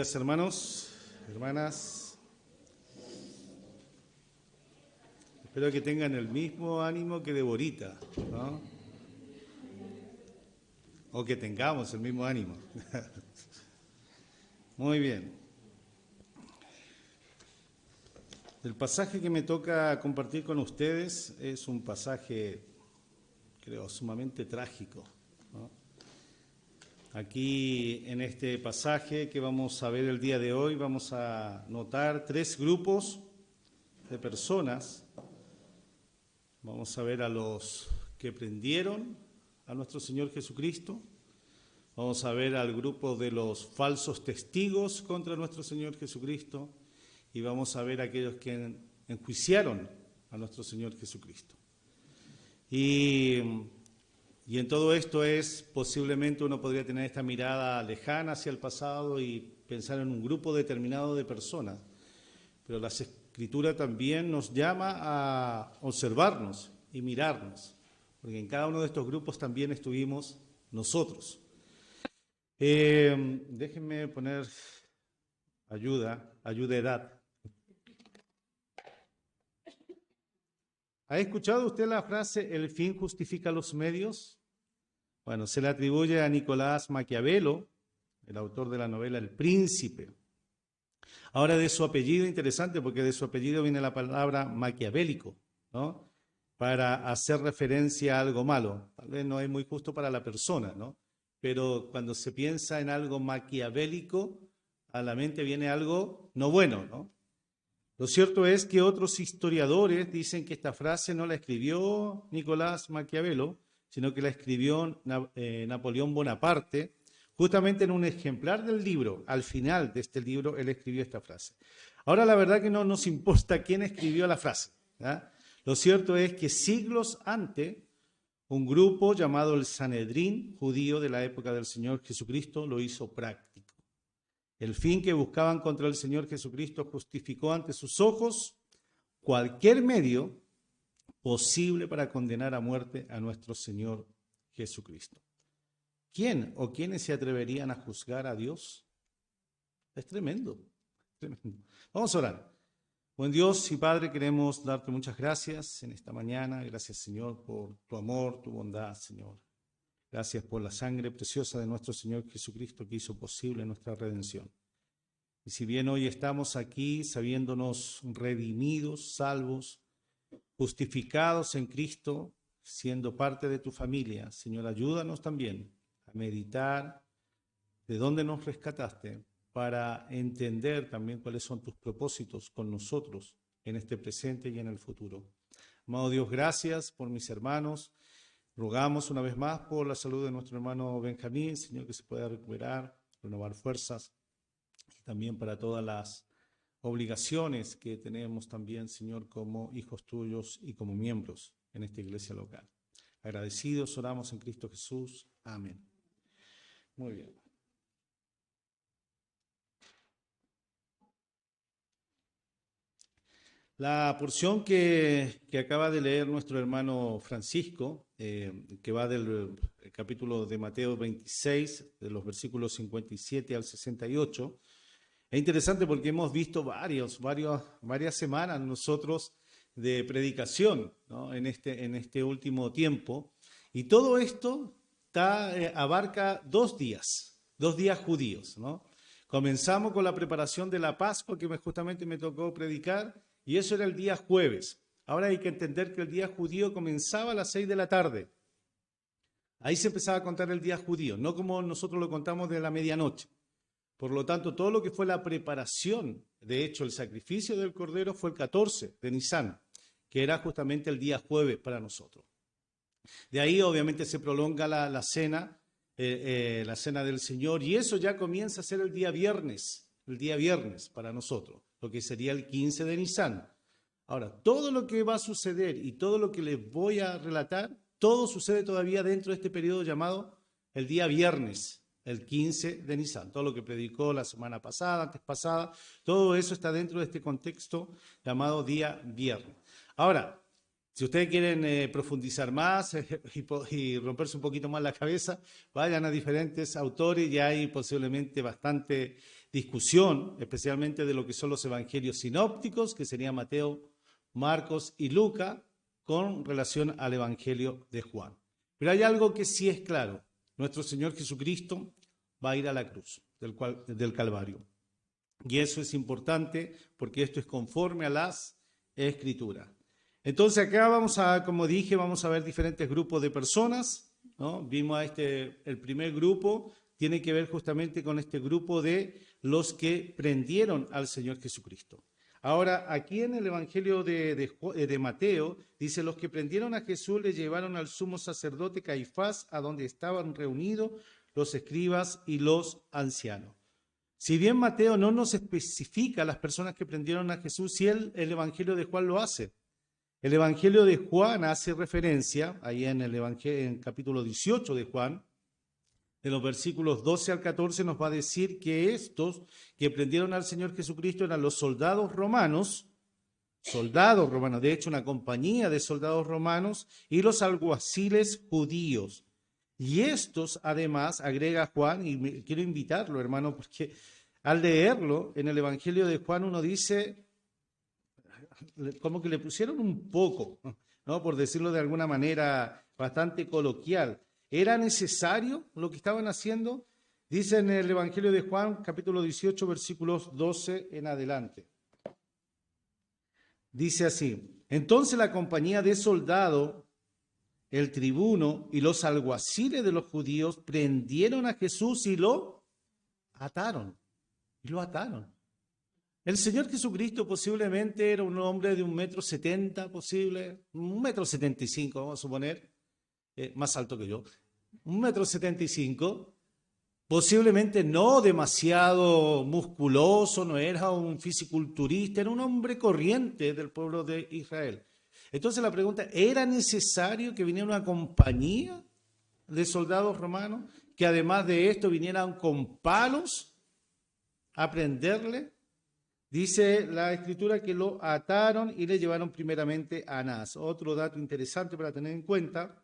días, hermanos, hermanas. Espero que tengan el mismo ánimo que Deborita, ¿no? O que tengamos el mismo ánimo. Muy bien. El pasaje que me toca compartir con ustedes es un pasaje, creo, sumamente trágico, ¿no? Aquí en este pasaje que vamos a ver el día de hoy vamos a notar tres grupos de personas. Vamos a ver a los que prendieron a nuestro Señor Jesucristo. Vamos a ver al grupo de los falsos testigos contra nuestro Señor Jesucristo. Y vamos a ver a aquellos que enjuiciaron a nuestro Señor Jesucristo. Y en todo esto posiblemente uno podría tener esta mirada lejana hacia el pasado y pensar en un grupo determinado de personas. Pero la Escritura también nos llama a observarnos y mirarnos, porque en cada uno de estos grupos también estuvimos nosotros. Déjenme poner ayudad. ¿Ha escuchado usted la frase "el fin justifica los medios"? Bueno, se le atribuye a Nicolás Maquiavelo, el autor de la novela El Príncipe. Ahora, de su apellido, interesante, porque de su apellido viene la palabra maquiavélico, ¿no? Para hacer referencia a algo malo. Tal vez no es muy justo para la persona, ¿no? Pero cuando se piensa en algo maquiavélico, a la mente viene algo no bueno, ¿no? Lo cierto es que otros historiadores dicen que esta frase no la escribió Nicolás Maquiavelo, sino que la escribió Napoleón Bonaparte, justamente en un ejemplar del libro. Al final de este libro, él escribió esta frase. Ahora, la verdad que no nos importa quién escribió la frase, ¿ya? Lo cierto es que siglos antes, un grupo llamado el Sanedrín judío de la época del Señor Jesucristo lo hizo práctico. El fin que buscaban contra el Señor Jesucristo justificó ante sus ojos cualquier medio posible para condenar a muerte a nuestro Señor Jesucristo. ¿Quién o quiénes se atreverían a juzgar a Dios? Es tremendo, tremendo. Vamos a orar. Buen Dios y Padre, queremos darte muchas gracias en esta mañana. Gracias, Señor, por tu amor, tu bondad, Señor. Gracias por la sangre preciosa de nuestro Señor Jesucristo que hizo posible nuestra redención. Y si bien hoy estamos aquí sabiéndonos redimidos, salvos, justificados en Cristo, siendo parte de tu familia, Señor, ayúdanos también a meditar de dónde nos rescataste para entender también cuáles son tus propósitos con nosotros en este presente y en el futuro. Amado Dios, gracias por mis hermanos. Rogamos una vez más por la salud de nuestro hermano Benjamín, Señor, que se pueda recuperar, renovar fuerzas, y también para todas las obligaciones que tenemos también, Señor, como hijos tuyos y como miembros en esta iglesia local. Agradecidos oramos en Cristo Jesús. Amén. Muy bien. La porción que acaba de leer nuestro hermano Francisco, que va del capítulo de Mateo 26, de los versículos 57 al 68, es interesante porque hemos visto varias semanas nosotros de predicación, ¿no? en este último tiempo, y todo esto abarca 2 días judíos, ¿no? Comenzamos con la preparación de la Pascua, que justamente me tocó predicar, y eso era el día jueves. Ahora hay que entender que el día judío comenzaba a las 6 de la tarde. Ahí se empezaba a contar el día judío, no como nosotros lo contamos de la medianoche. Por lo tanto, todo lo que fue la preparación, de hecho, el sacrificio del Cordero fue el 14 de Nisán, que era justamente el día jueves para nosotros. De ahí, obviamente, se prolonga la cena del Señor, y eso ya comienza a ser el día viernes para nosotros, lo que sería el 15 de Nisán. Ahora, todo lo que va a suceder y todo lo que les voy a relatar, todo sucede todavía dentro de este periodo llamado el día viernes, el 15 de Nisán. Todo lo que predicó la semana pasada, antes pasada, todo eso está dentro de este contexto llamado día viernes. Ahora, si ustedes quieren profundizar más y romperse un poquito más la cabeza, vayan a diferentes autores y hay posiblemente bastante discusión, especialmente de lo que son los evangelios sinópticos, que serían Mateo, Marcos y Lucas, con relación al evangelio de Juan. Pero hay algo que sí es claro: nuestro Señor Jesucristo va a ir a la cruz del Calvario. Y eso es importante porque esto es conforme a las Escrituras. Entonces acá como dije, vamos a ver diferentes grupos de personas, ¿no? Vimos el primer grupo tiene que ver justamente con este grupo de los que prendieron al Señor Jesucristo. Ahora, aquí en el Evangelio de Mateo, dice: los que prendieron a Jesús le llevaron al sumo sacerdote Caifás, a donde estaban reunidos los escribas y los ancianos. Si bien Mateo no nos especifica las personas que prendieron a Jesús, sí el Evangelio de Juan lo hace. El Evangelio de Juan hace referencia, ahí en el capítulo 18 de Juan, de los versículos 12 al 14, nos va a decir que estos que prendieron al Señor Jesucristo eran los soldados romanos, de hecho una compañía de soldados romanos, y los alguaciles judíos. Y estos, además, agrega Juan, y quiero invitarlo, hermano, porque al leerlo en el Evangelio de Juan uno dice, como que le pusieron un poco, ¿no? Por decirlo de alguna manera bastante coloquial. ¿Era necesario lo que estaban haciendo? Dice en el Evangelio de Juan, capítulo 18, versículos 12 en adelante. Dice así: entonces la compañía de soldados, el tribuno y los alguaciles de los judíos prendieron a Jesús y lo ataron. El Señor Jesucristo posiblemente era un hombre de 1,70 m, 1,75 m, vamos a suponer, más alto que yo, 1,75 m, posiblemente no demasiado musculoso, no era un fisiculturista, era un hombre corriente del pueblo de Israel. Entonces la pregunta: ¿era necesario que viniera una compañía de soldados romanos que además de esto vinieran con palos a prenderle? Dice la Escritura que lo ataron y le llevaron primeramente a Anás. Otro dato interesante para tener en cuenta,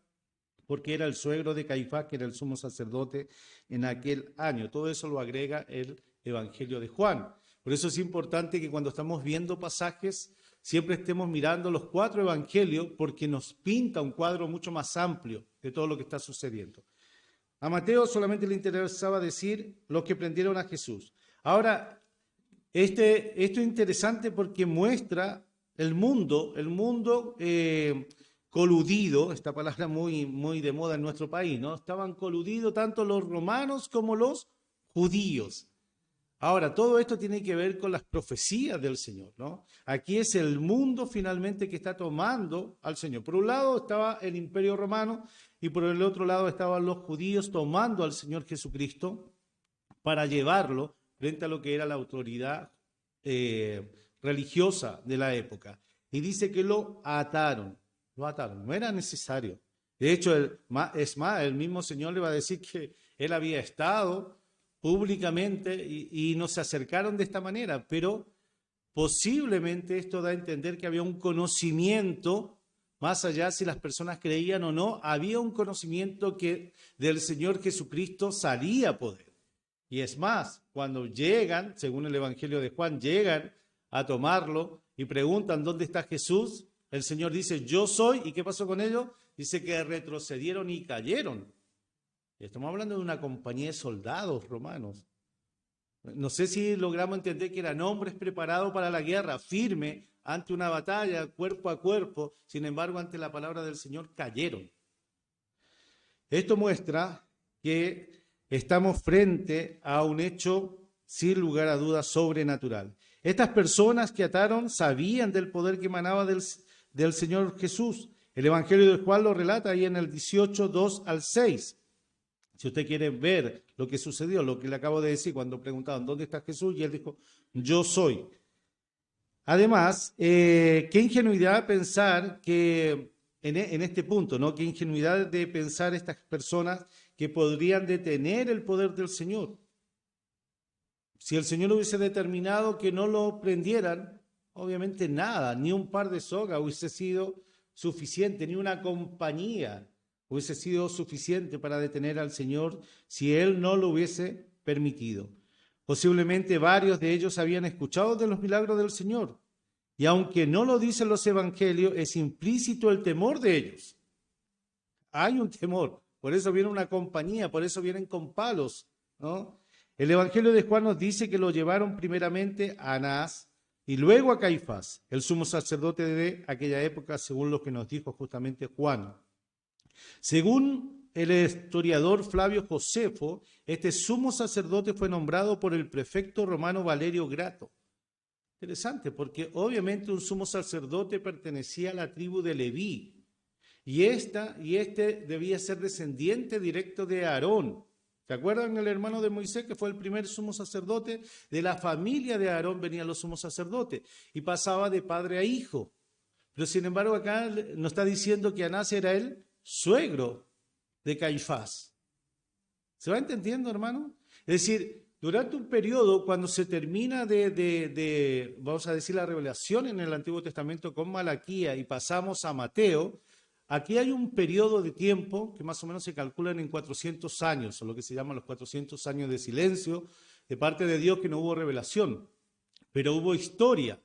porque era el suegro de Caifás, que era el sumo sacerdote en aquel año. Todo eso lo agrega el Evangelio de Juan. Por eso es importante que cuando estamos viendo pasajes siempre estemos mirando los 4 evangelios, porque nos pinta un cuadro mucho más amplio de todo lo que está sucediendo. A Mateo solamente le interesaba decir los que prendieron a Jesús. Ahora, esto es interesante porque muestra el mundo coludido, esta palabra muy de moda en nuestro país, ¿no? Estaban coludidos tanto los romanos como los judíos. Ahora, todo esto tiene que ver con las profecías del Señor, ¿no? Aquí es el mundo finalmente que está tomando al Señor. Por un lado estaba el Imperio Romano y por el otro lado estaban los judíos tomando al Señor Jesucristo para llevarlo frente a lo que era la autoridad religiosa de la época. Y dice que lo ataron, no era necesario. De hecho, el mismo Señor le va a decir que él había estado públicamente y no se acercaron de esta manera, pero posiblemente esto da a entender que había un conocimiento, más allá si las personas creían o no, había un conocimiento que del Señor Jesucristo salía poder. Y es más, cuando llegan, según el Evangelio de Juan, llegan a tomarlo y preguntan ¿dónde está Jesús? El Señor dice: yo soy. ¿Y qué pasó con ellos? Dice que retrocedieron y cayeron. Estamos hablando de una compañía de soldados romanos. No sé si logramos entender que eran hombres preparados para la guerra, firme ante una batalla, cuerpo a cuerpo. Sin embargo, ante la palabra del Señor cayeron. Esto muestra que estamos frente a un hecho, sin lugar a dudas, sobrenatural. Estas personas que ataron sabían del poder que emanaba del Señor Jesús. El Evangelio de Juan lo relata ahí en el 18, 2 al 6. Si usted quiere ver lo que sucedió, lo que le acabo de decir cuando preguntaban ¿dónde está Jesús? Y él dijo: yo soy. Además, qué ingenuidad pensar que en este punto, ¿no? Qué ingenuidad de pensar estas personas que podrían detener el poder del Señor. Si el Señor hubiese determinado que no lo prendieran, obviamente nada, ni un par de sogas hubiese sido suficiente, ni una compañía hubiese sido suficiente para detener al Señor si Él no lo hubiese permitido. Posiblemente varios de ellos habían escuchado de los milagros del Señor. Y aunque no lo dicen los evangelios, es implícito el temor de ellos. Hay un temor, por eso viene una compañía, por eso vienen con palos, ¿no? El Evangelio de Juan nos dice que lo llevaron primeramente a Anás y luego a Caifás, el sumo sacerdote de aquella época, según lo que nos dijo justamente Juan. Según el historiador Flavio Josefo, este sumo sacerdote fue nombrado por el prefecto romano Valerio Grato. Interesante, porque obviamente un sumo sacerdote pertenecía a la tribu de Leví, y este debía ser descendiente directo de Aarón. ¿Se acuerdan el hermano de Moisés, que fue el primer sumo sacerdote? De la familia de Aarón venían los sumos sacerdotes, y pasaba de padre a hijo. Pero sin embargo acá nos está diciendo que Anás era el suegro de Caifás. ¿Se va entendiendo, hermano? Es decir, durante un periodo, cuando se termina vamos a decir, la revelación en el Antiguo Testamento con Malaquía y pasamos a Mateo, aquí hay un periodo de tiempo que más o menos se calculan en 400 años, o lo que se llama los 400 años de silencio, de parte de Dios, que no hubo revelación, pero hubo historia.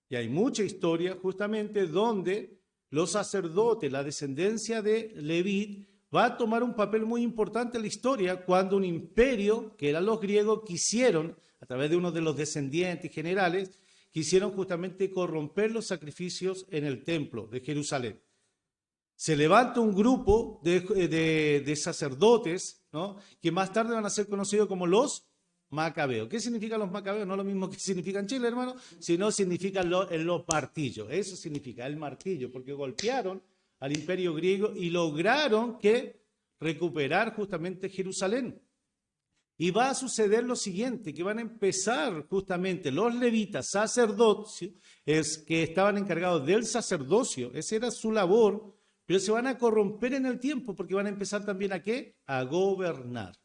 Y hay mucha historia justamente donde los sacerdotes, la descendencia de Leví, va a tomar un papel muy importante en la historia cuando un imperio, que eran los griegos, quisieron, a través de uno de los descendientes generales, quisieron justamente corromper los sacrificios en el templo de Jerusalén. Se levanta un grupo de sacerdotes, ¿no?, que más tarde van a ser conocidos como los Macabeos. ¿Qué significan los Macabeos? No lo mismo que significa en Chile, hermano, sino significa los martillos. Eso significa el martillo, porque golpearon al imperio griego y lograron que recuperar justamente Jerusalén. Y va a suceder lo siguiente, que van a empezar justamente los levitas, sacerdotes, que estaban encargados del sacerdocio, esa era su labor, pero se van a corromper en el tiempo porque van a empezar también ¿a qué? A gobernar.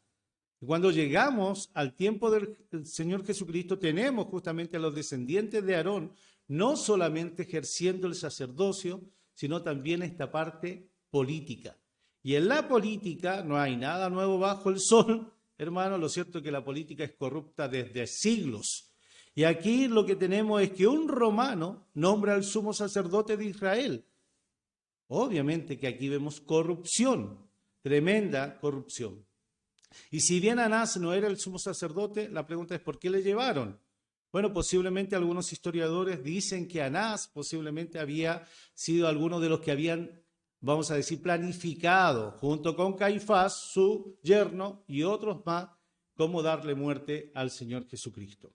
Y cuando llegamos al tiempo del Señor Jesucristo, tenemos justamente a los descendientes de Aarón, no solamente ejerciendo el sacerdocio, sino también esta parte política. Y en la política no hay nada nuevo bajo el sol, hermano. Lo cierto es que la política es corrupta desde siglos. Y aquí lo que tenemos es que un romano nombra al sumo sacerdote de Israel. Obviamente que aquí vemos corrupción, tremenda corrupción. Y si bien Anás no era el sumo sacerdote, la pregunta es ¿por qué le llevaron? Bueno, posiblemente algunos historiadores dicen que Anás posiblemente había sido alguno de los que habían, vamos a decir, planificado junto con Caifás, su yerno, y otros más, cómo darle muerte al Señor Jesucristo.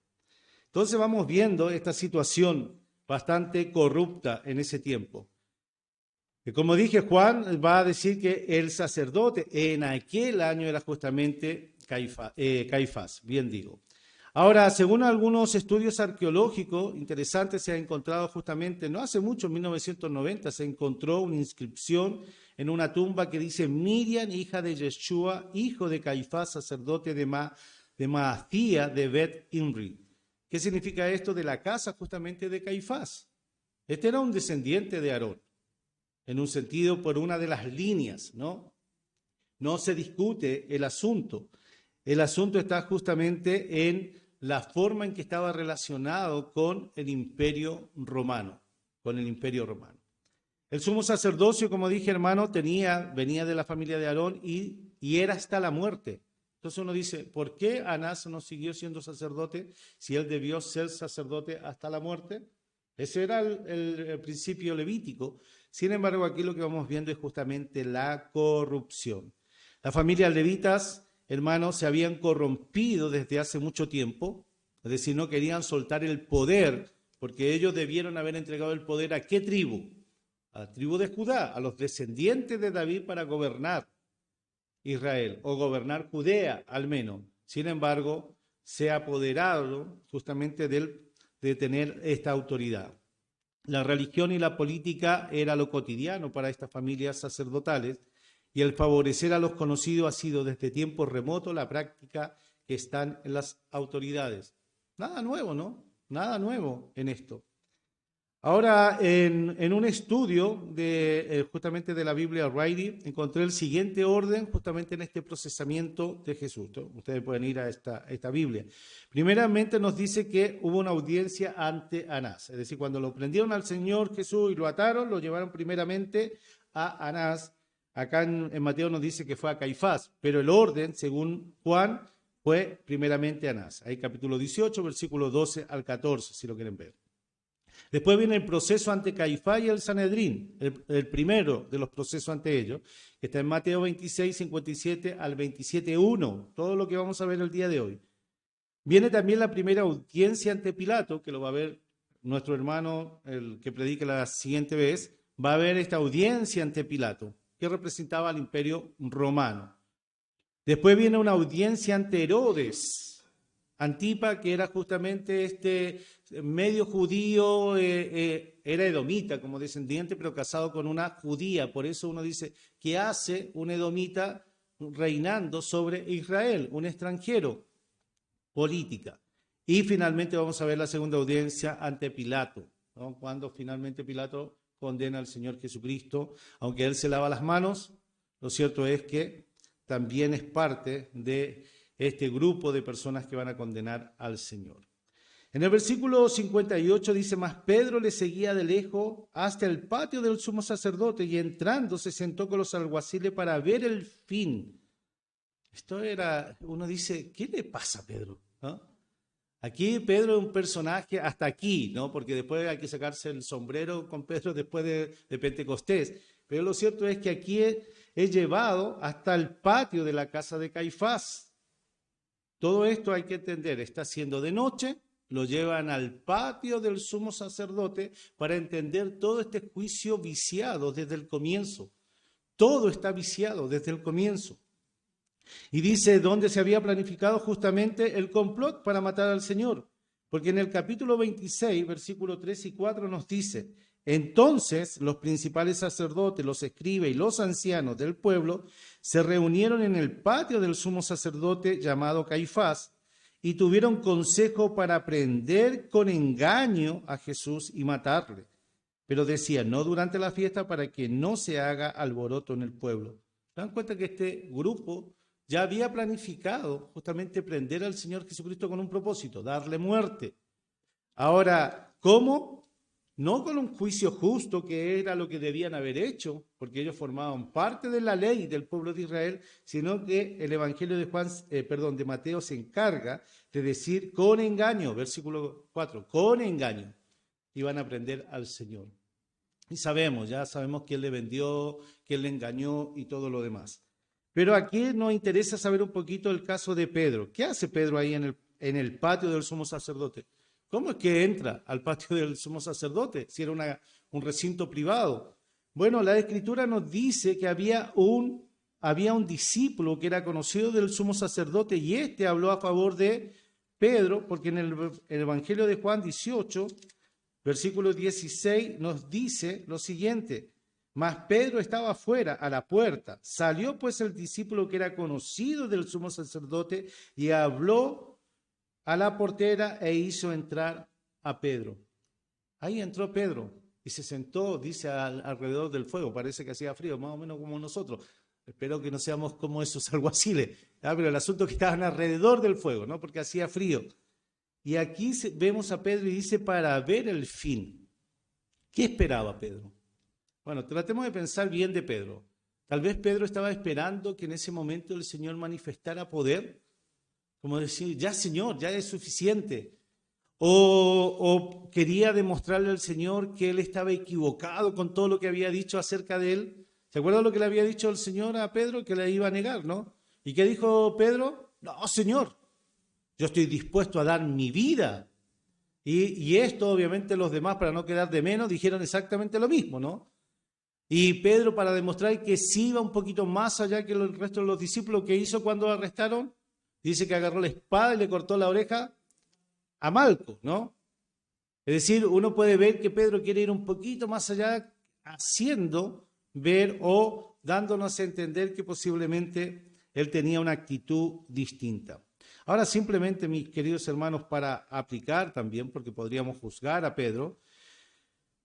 Entonces vamos viendo esta situación bastante corrupta en ese tiempo. Y como dije, Juan va a decir que el sacerdote en aquel año era justamente Caifás, bien digo. Ahora, según algunos estudios arqueológicos interesantes, se ha encontrado justamente, no hace mucho, en 1990, se encontró una inscripción en una tumba que dice Miriam, hija de Yeshua, hijo de Caifás, sacerdote de Maacía de Bet Imri. ¿Qué significa esto? De la casa justamente de Caifás. Este era un descendiente de Aarón, en un sentido por una de las líneas, ¿no? No se discute el asunto. El asunto está justamente en la forma en que estaba relacionado con el imperio romano, El sumo sacerdocio, como dije, hermano, venía de la familia de Aarón y era hasta la muerte. Entonces uno dice, ¿por qué Anás no siguió siendo sacerdote si él debió ser sacerdote hasta la muerte? Ese era el principio levítico. Sin embargo, aquí lo que vamos viendo es justamente la corrupción. Las familias levitas, hermanos, se habían corrompido desde hace mucho tiempo, es decir, no querían soltar el poder, porque ellos debieron haber entregado el poder ¿a qué tribu? A la tribu de Judá, a los descendientes de David para gobernar Israel, o gobernar Judea al menos. Sin embargo, se apoderaron justamente de tener esta autoridad. La religión y la política era lo cotidiano para estas familias sacerdotales, y el favorecer a los conocidos ha sido desde tiempos remotos la práctica que están en las autoridades. Nada nuevo, ¿no? Nada nuevo en esto. Ahora, en un estudio justamente de la Biblia O'Reilly, encontré el siguiente orden justamente en este procesamiento de Jesús. Ustedes pueden ir a esta Biblia. Primeramente nos dice que hubo una audiencia ante Anás. Es decir, cuando lo prendieron al Señor Jesús y lo ataron, lo llevaron primeramente a Anás. Acá en Mateo nos dice que fue a Caifás, pero el orden, según Juan, fue primeramente a Anás. Ahí capítulo 18, versículos 12 al 14, si lo quieren ver. Después viene el proceso ante Caifás y el Sanedrín, el primero de los procesos ante ellos, que está en Mateo 26, 57 al 27.1, todo lo que vamos a ver el día de hoy. Viene también la primera audiencia ante Pilato, que lo va a ver nuestro hermano, el que predica la siguiente vez, va a ver esta audiencia ante Pilato, que representaba al imperio romano. Después viene una audiencia ante Herodes, Antipa, que era justamente este medio judío, era edomita como descendiente, pero casado con una judía. Por eso uno dice, ¿qué hace un edomita reinando sobre Israel? Un extranjero, política. Y finalmente vamos a ver la segunda audiencia ante Pilato, ¿no? Cuando finalmente Pilato condena al Señor Jesucristo, aunque él se lava las manos, lo cierto es que también es parte de este grupo de personas que van a condenar al Señor. En el versículo 58 dice, mas Pedro le seguía de lejos hasta el patio del sumo sacerdote y entrando se sentó con los alguaciles para ver el fin. Esto era, uno dice, ¿qué le pasa a Pedro? ¿No? Aquí Pedro es un personaje hasta aquí, ¿no? Porque después hay que sacarse el sombrero con Pedro después de Pentecostés. Pero lo cierto es que aquí es llevado hasta el patio de la casa de Caifás. Todo esto hay que entender, está siendo de noche, lo llevan al patio del sumo sacerdote para entender todo este juicio viciado desde el comienzo. Todo está viciado desde el comienzo. Y dice dónde se había planificado justamente el complot para matar al Señor. Porque en el capítulo 26, versículos 3 y 4 nos dice, entonces los principales sacerdotes, los escribas y los ancianos del pueblo se reunieron en el patio del sumo sacerdote llamado Caifás y tuvieron consejo para prender con engaño a Jesús y matarle. Pero decían, no durante la fiesta para que no se haga alboroto en el pueblo. ¿Se dan cuenta que este grupo ya había planificado justamente prender al Señor Jesucristo con un propósito, darle muerte? Ahora, ¿cómo? No con un juicio justo, que era lo que debían haber hecho, porque ellos formaban parte de la ley del pueblo de Israel, sino que el Evangelio de Mateo se encarga de decir con engaño, versículo 4, con engaño iban a prender al Señor. Y ya sabemos que Él le vendió, que Él le engañó y todo lo demás. Pero aquí nos interesa saber un poquito el caso de Pedro. ¿Qué hace Pedro ahí en el patio del sumo sacerdote? ¿Cómo es que entra al patio del sumo sacerdote si era un recinto privado? Bueno, la Escritura nos dice que había un discípulo que era conocido del sumo sacerdote y este habló a favor de Pedro, porque en el Evangelio de Juan 18, versículo 16, nos dice lo siguiente. Mas Pedro estaba afuera, a la puerta. Salió pues el discípulo que era conocido del sumo sacerdote y habló a la portera e hizo entrar a Pedro. Ahí entró Pedro y se sentó, dice, alrededor del fuego. Parece que hacía frío, más o menos como nosotros. Espero que no seamos como esos alguaciles. Pero el asunto es que estaban alrededor del fuego, ¿no? Porque hacía frío. Y aquí vemos a Pedro y dice, para ver el fin. ¿Qué esperaba Pedro? Bueno, tratemos de pensar bien de Pedro. Tal vez Pedro estaba esperando que en ese momento el Señor manifestara poder, como decir, ya Señor, ya es suficiente. O quería demostrarle al Señor que él estaba equivocado con todo lo que había dicho acerca de él. ¿Se acuerdan lo que le había dicho el Señor a Pedro? Que le iba a negar, ¿no? ¿Y qué dijo Pedro? No, Señor, yo estoy dispuesto a dar mi vida. Y esto, obviamente, los demás, para no quedar de menos, dijeron exactamente lo mismo, ¿no? Y Pedro, para demostrar que sí iba un poquito más allá que el resto de los discípulos, ¿qué hizo cuando lo arrestaron? Dice que agarró la espada y le cortó la oreja a Malco, ¿no? Es decir, uno puede ver que Pedro quiere ir un poquito más allá, haciendo ver o dándonos a entender que posiblemente él tenía una actitud distinta. Ahora, simplemente, mis queridos hermanos, para aplicar también, porque podríamos juzgar a Pedro,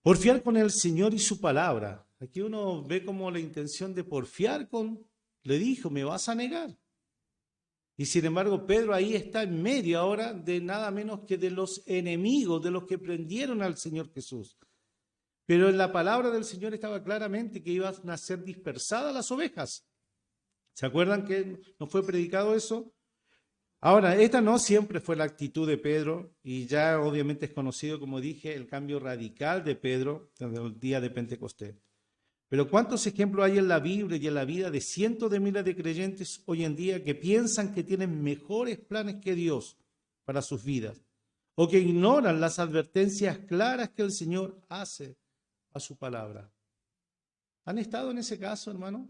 Porfiar con el Señor y su palabra. Aquí uno ve como la intención de porfiar le dijo, me vas a negar. Y sin embargo, Pedro ahí está en medio ahora de nada menos que de los enemigos, de los que prendieron al Señor Jesús. Pero en la palabra del Señor estaba claramente que iban a ser dispersadas las ovejas. ¿Se acuerdan que nos fue predicado eso? Ahora, esta no siempre fue la actitud de Pedro, y ya obviamente es conocido, como dije, el cambio radical de Pedro desde el día de Pentecostés. Pero ¿cuántos ejemplos hay en la Biblia y en la vida de cientos de miles de creyentes hoy en día que piensan que tienen mejores planes que Dios para sus vidas? O que ignoran las advertencias claras que el Señor hace a su palabra. ¿Han estado en ese caso, hermano?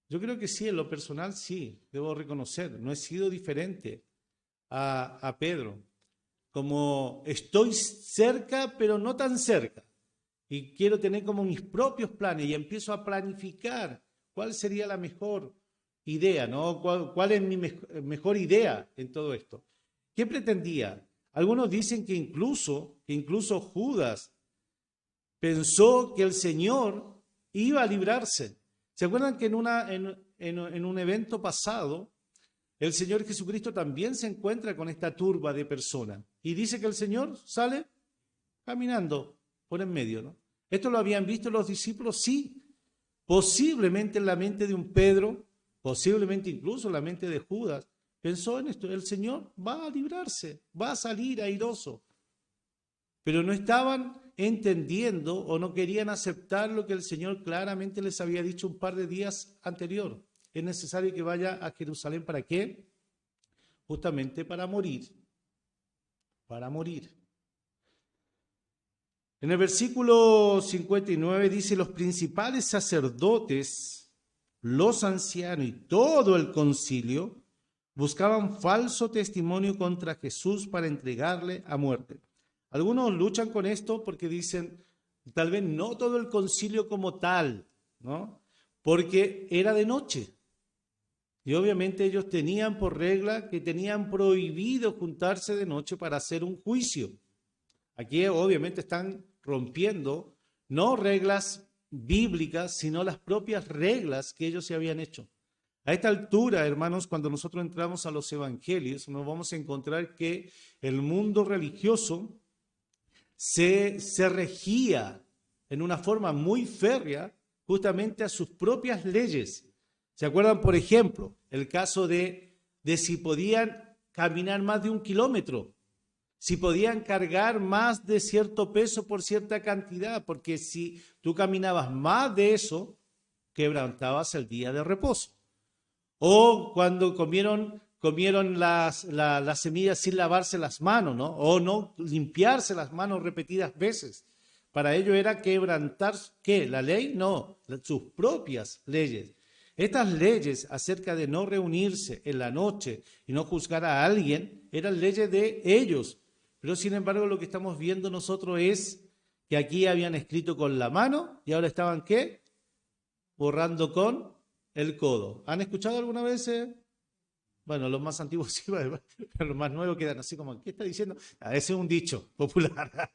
Yo creo que sí, en lo personal sí, debo reconocer, no he sido diferente a Pedro. Como estoy cerca, pero no tan cerca. Y quiero tener como mis propios planes y empiezo a planificar cuál sería la mejor idea, ¿no? ¿Cuál es mi mejor idea en todo esto? ¿Qué pretendía? Algunos dicen que incluso Judas pensó que el Señor iba a librarse. ¿Se acuerdan que en un evento pasado, el Señor Jesucristo también se encuentra con esta turba de personas? Y dice que el Señor sale caminando por en medio, ¿no? ¿Esto lo habían visto los discípulos? Sí. Posiblemente en la mente de un Pedro, posiblemente incluso en la mente de Judas, pensó en esto, el Señor va a librarse, va a salir airoso. Pero no estaban entendiendo o no querían aceptar lo que el Señor claramente les había dicho un par de días anterior. Es necesario que vaya a Jerusalén, ¿para qué? Justamente para morir. Para morir. En el versículo 59 dice, los principales sacerdotes, los ancianos y todo el concilio buscaban falso testimonio contra Jesús para entregarle a muerte. Algunos luchan con esto porque dicen, tal vez no todo el concilio como tal, ¿no? Porque era de noche. Y obviamente ellos tenían por regla que tenían prohibido juntarse de noche para hacer un juicio. Aquí obviamente están rompiendo no reglas bíblicas, sino las propias reglas que ellos se habían hecho. A esta altura, hermanos, cuando nosotros entramos a los evangelios, nos vamos a encontrar que el mundo religioso se regía en una forma muy férrea justamente a sus propias leyes. ¿Se acuerdan, por ejemplo, el caso de si podían caminar más de 1 kilómetro? Si podían cargar más de cierto peso por cierta cantidad, porque si tú caminabas más de eso, quebrantabas el día de reposo. O cuando comieron las semillas sin lavarse las manos, ¿no? O no limpiarse las manos repetidas veces. Para ello era quebrantar, ¿qué? ¿La ley? No, sus propias leyes. Estas leyes acerca de no reunirse en la noche y no juzgar a alguien eran leyes de ellos. Pero sin embargo lo que estamos viendo nosotros es que aquí habían escrito con la mano y ahora estaban ¿qué? Borrando con el codo. ¿Han escuchado alguna vez? Bueno, los más antiguos sí, pero los más nuevos quedan así como, ¿qué está diciendo? Ese es un dicho popular.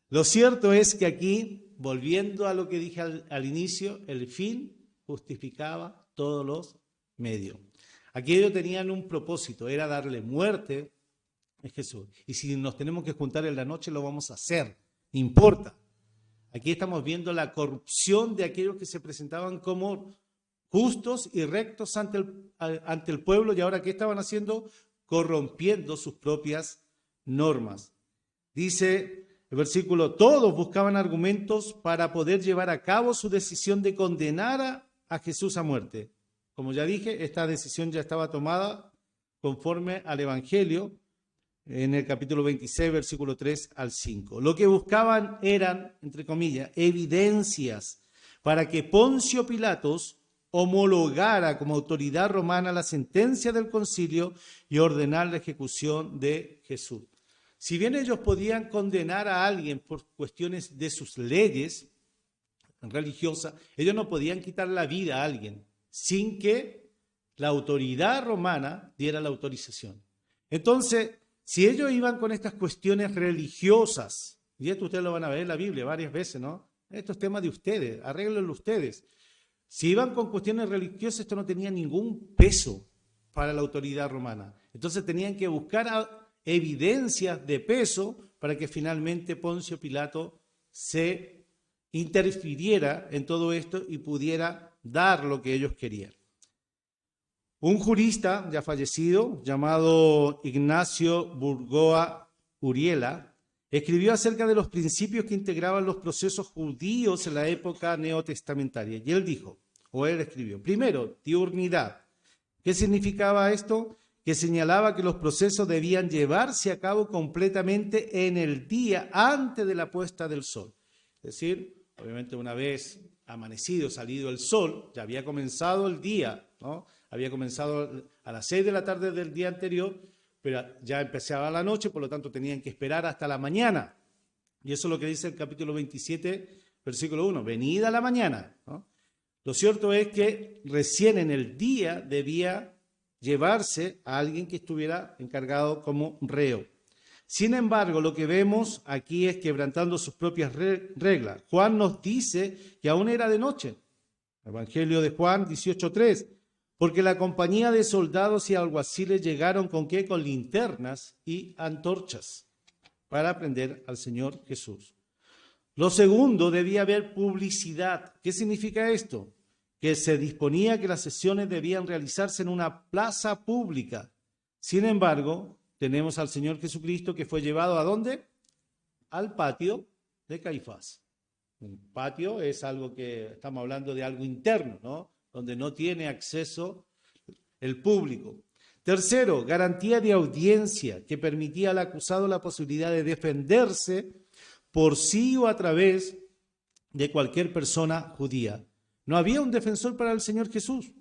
Lo cierto es que aquí, volviendo a lo que dije al inicio, el fin justificaba todos los medios. Aquí ellos tenían un propósito, era darle muerte a Jesús. Y si nos tenemos que juntar en la noche, lo vamos a hacer, no importa. Aquí estamos viendo la corrupción de aquellos que se presentaban como justos y rectos ante el pueblo, y ahora ¿qué estaban haciendo? Corrompiendo sus propias normas. Dice el versículo, todos buscaban argumentos para poder llevar a cabo su decisión de condenar a Jesús a muerte. Como ya dije, esta decisión ya estaba tomada conforme al Evangelio en el capítulo 26, versículo 3 al 5. Lo que buscaban eran, entre comillas, evidencias para que Poncio Pilatos homologara como autoridad romana la sentencia del concilio y ordenar la ejecución de Jesús. Si bien ellos podían condenar a alguien por cuestiones de sus leyes religiosas, ellos no podían quitar la vida a alguien sin que la autoridad romana diera la autorización. Entonces, si ellos iban con estas cuestiones religiosas Y esto ustedes lo van a ver en la Biblia varias veces, ¿no? Esto es tema de ustedes, arréglenlo ustedes. Si iban con cuestiones religiosas, esto no tenía ningún peso para la autoridad romana. Entonces tenían que buscar evidencias de peso para que finalmente Poncio Pilato se interfiriera en todo esto y pudiera dar lo que ellos querían. Un jurista ya fallecido, llamado Ignacio Burgoa Uriela, escribió acerca de los principios que integraban los procesos judíos en la época neotestamentaria. Y él dijo, o él escribió, primero, diurnidad. ¿Qué significaba esto? Que señalaba que los procesos debían llevarse a cabo completamente en el día antes de la puesta del sol. Es decir, obviamente una vez amanecido, salido el sol, ya había comenzado el día, ¿no? Había comenzado a las 6 de la tarde del día anterior, pero ya empezaba la noche, por lo tanto tenían que esperar hasta la mañana. Y eso es lo que dice el capítulo 27, versículo 1, venida la mañana, ¿no? Lo cierto es que recién en el día debía llevarse a alguien que estuviera encargado como reo. Sin embargo, lo que vemos aquí es quebrantando sus propias reglas. Juan nos dice que aún era de noche. Evangelio de Juan 18:3. Porque la compañía de soldados y alguaciles llegaron ¿con qué? Con linternas y antorchas para prender al Señor Jesús. Lo segundo, debía haber publicidad. ¿Qué significa esto? Que se disponía que las sesiones debían realizarse en una plaza pública. Sin embargo, tenemos al Señor Jesucristo que fue llevado ¿a dónde? Al patio de Caifás. Un patio es algo que estamos hablando de algo interno, ¿no? Donde no tiene acceso el público. Tercero, garantía de audiencia que permitía al acusado la posibilidad de defenderse por sí o a través de cualquier persona judía. No había un defensor para el Señor Jesús,